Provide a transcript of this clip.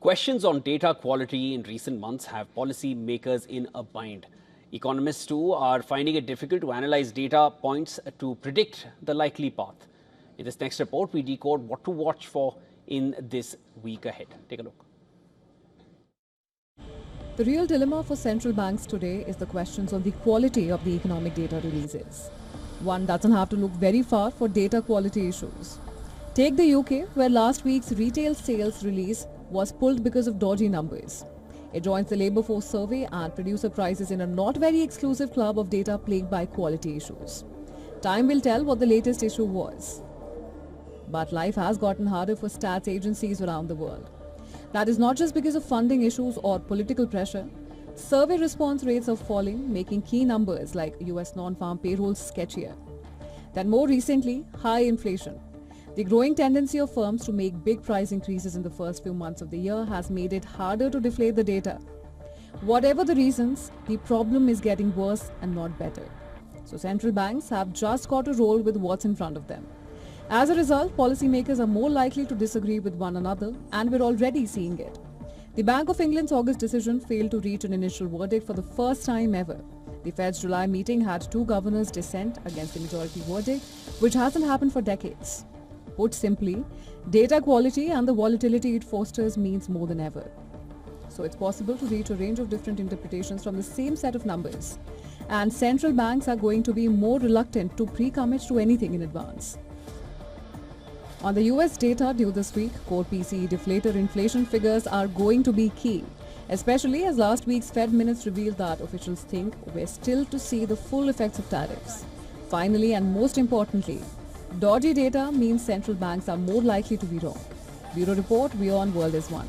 Questions on data quality in recent months have policy makers in a bind. Economists too are finding it difficult to analyze data points to predict the likely path. In this next report, we decode what to watch for in this week ahead. Take a look. The real dilemma for central banks today is the questions on the quality of the economic data releases. One doesn't have to look very far for data quality issues. Take the UK, where last week's retail sales release was pulled because of dodgy numbers. It joins the labour force survey and producer prices in a not very exclusive club of data plagued by quality issues. Time will tell what the latest issue was. But life has gotten harder for stats agencies around the world. That is not just because of funding issues or political pressure. Survey response rates are falling, making key numbers like US non-farm payrolls sketchier. Then more recently, high inflation. The growing tendency of firms to make big price increases in the first few months of the year has made it harder to deflate the data. Whatever the reasons, the problem is getting worse and not better. So central banks have just got to roll with what's in front of them. As a result, policymakers are more likely to disagree with one another, and we're already seeing it. The Bank of England's August decision failed to reach an initial verdict for the first time ever. The Fed's July meeting had two governors dissent against the majority verdict, which hasn't happened for decades. Put simply, data quality and the volatility it fosters means more than ever. So it's possible to reach a range of different interpretations from the same set of numbers. And central banks are going to be more reluctant to pre-commit to anything in advance. On the US data due this week, core PCE deflator inflation figures are going to be key, especially as last week's Fed minutes revealed that officials think we're still to see the full effects of tariffs. Finally, and most importantly, dodgy data means central banks are more likely to be wrong. Bureau Report, WION World is One.